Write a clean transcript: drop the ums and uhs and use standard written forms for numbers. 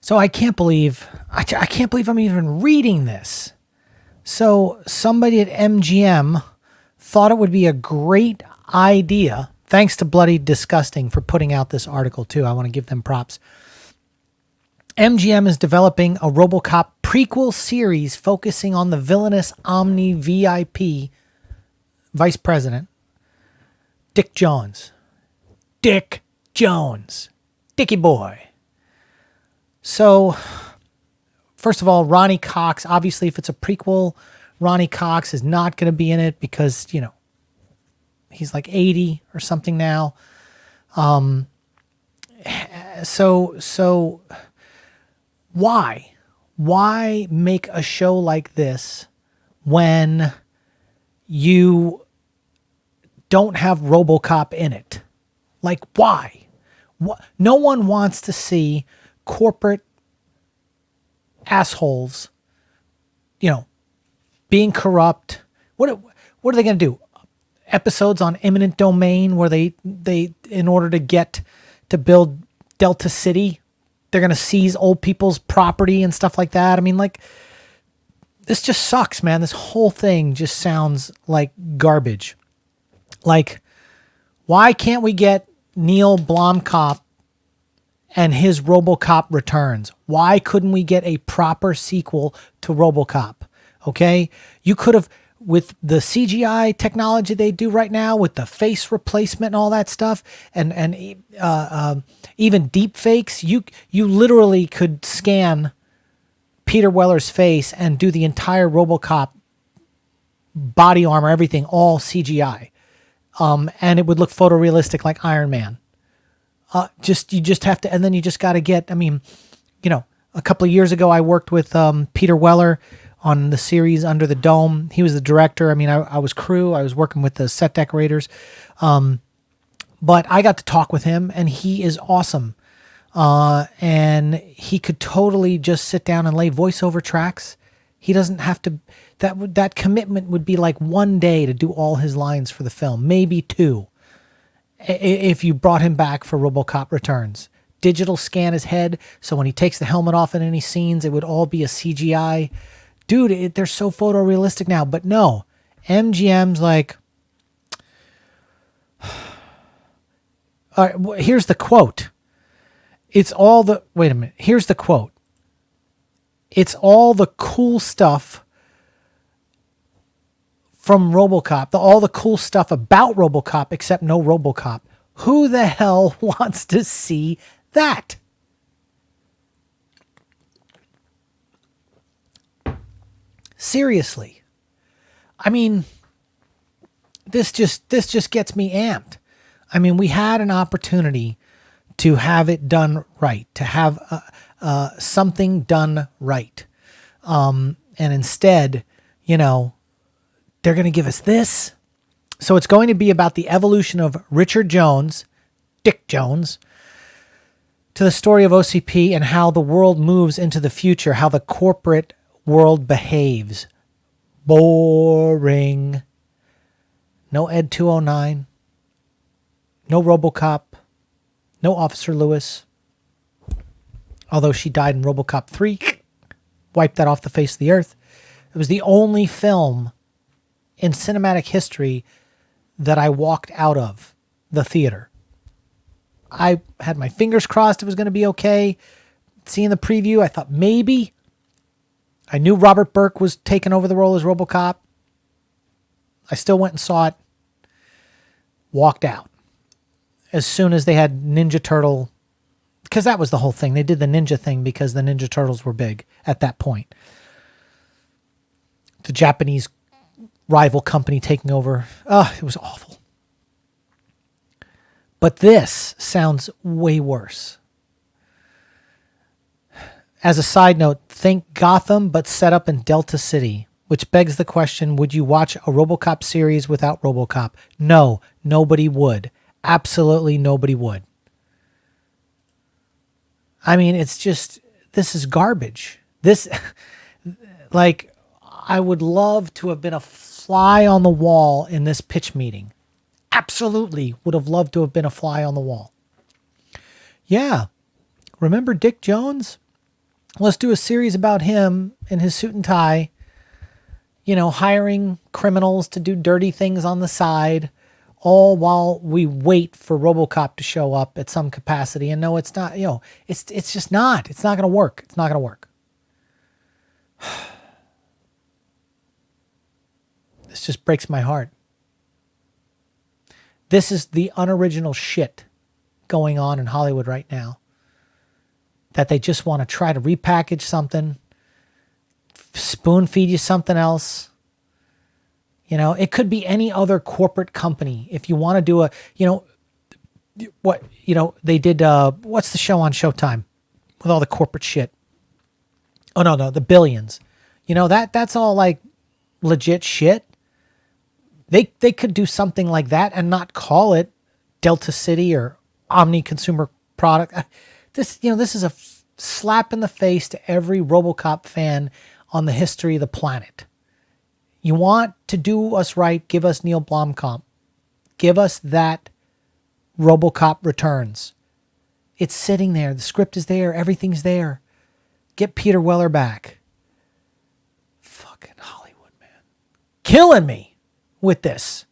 So I can't believe I'm even reading this. So somebody at MGM thought it would be a great idea. Thanks to Bloody Disgusting for putting out this article too. I want to give them props. MGM is developing a RoboCop prequel series focusing on the villainous Omni VIP vice president, Dick Jones. Dick Jones. Dickie boy. So, first of all, Ronnie Cox, obviously if it's a prequel, Ronnie Cox is not going to be in it because, you know, he's like 80 or something now. So why? Why make a show like this when you don't have RoboCop in it? Like, why? No one wants to see corporate assholes, you know, being corrupt. What are they going to do? Episodes on eminent domain where they in order to get to build Delta City, they're going to seize old people's property and stuff like that. I mean, like, this just sucks, man. This whole thing just sounds like garbage. Like, why can't we get Neil Blomkamp and his RoboCop Returns? Why couldn't we get a proper sequel to RoboCop? Okay? You could have, with the CGI technology they do right now, with the face replacement and all that stuff, and even deep fakes, you literally could scan Peter Weller's face and do the entire RoboCop body armor, everything, all CGI. And it would look photorealistic like Iron Man. You just have to, and then you just got to get, I mean, you know, a couple of years ago, I worked with Peter Weller on the series Under the Dome. He was the director. I mean, I was crew. I was working with the set decorators. But I got to talk with him, and he is awesome. And he could totally just sit down and lay voiceover tracks. He doesn't have to, that commitment would be like one day to do all his lines for the film, maybe two. If you brought him back for RoboCop Returns. Digital scan his head, so when he takes the helmet off in any scenes, it would all be a CGI. Dude, they're so photorealistic now. But no, MGM's like, all right, here's the quote. Here's the quote. It's all the cool stuff from RoboCop, all the cool stuff about RoboCop, except no RoboCop. Who the hell wants to see that? Seriously. I mean, this just gets me amped. I mean, we had an opportunity to have it done right, to have something done right. And instead, you know, they're going to give us this. So it's going to be about the evolution of Richard Jones, Dick Jones, to the story of OCP and how the world moves into the future, how the corporate world behaves. Boring. No Ed 209. No RoboCop. No Officer Lewis. Although she died in RoboCop 3. Wiped that off the face of the earth. It was the only film in cinematic history that I walked out of the theater. I had my fingers crossed it was going to be okay. Seeing the preview, I thought maybe. I knew Robert Burke was taking over the role as RoboCop. I still went and saw it. Walked out. As soon as they had Ninja Turtle, because that was the whole thing. They did the ninja thing because the Ninja Turtles were big at that point. The Japanese rival company taking over. It was awful. But this sounds way worse. As a side note, think Gotham, but set up in Delta City, which begs the question, would you watch a RoboCop series without RoboCop? No, nobody would. Absolutely nobody would. I mean, it's just, this is garbage. This, like, I would love to have been a fly on the wall in this pitch meeting. Absolutely would have loved to have been a fly on the wall. Yeah. Remember Dick Jones? Let's do a series about him in his suit and tie, hiring criminals to do dirty things on the side, all while we wait for RoboCop to show up at some capacity. And no, it's not, it's just not. It's not going to work. It's not going to work. This just breaks my heart. This is the unoriginal shit going on in Hollywood right now. That they just want to try to repackage something, spoon feed you something else. It could be any other corporate company. If you want to do they did, what's the show on Showtime with all the corporate shit? Oh, no, the Billions. That's all like legit shit. They could do something like that and not call it Delta City or Omni Consumer Product. This is a slap in the face to every RoboCop fan on the history of the planet. You want to do us right, give us Neil Blomkamp. Give us that RoboCop Returns. It's sitting there. The script is there. Everything's there. Get Peter Weller back. Fucking Hollywood, man. Killing me with this.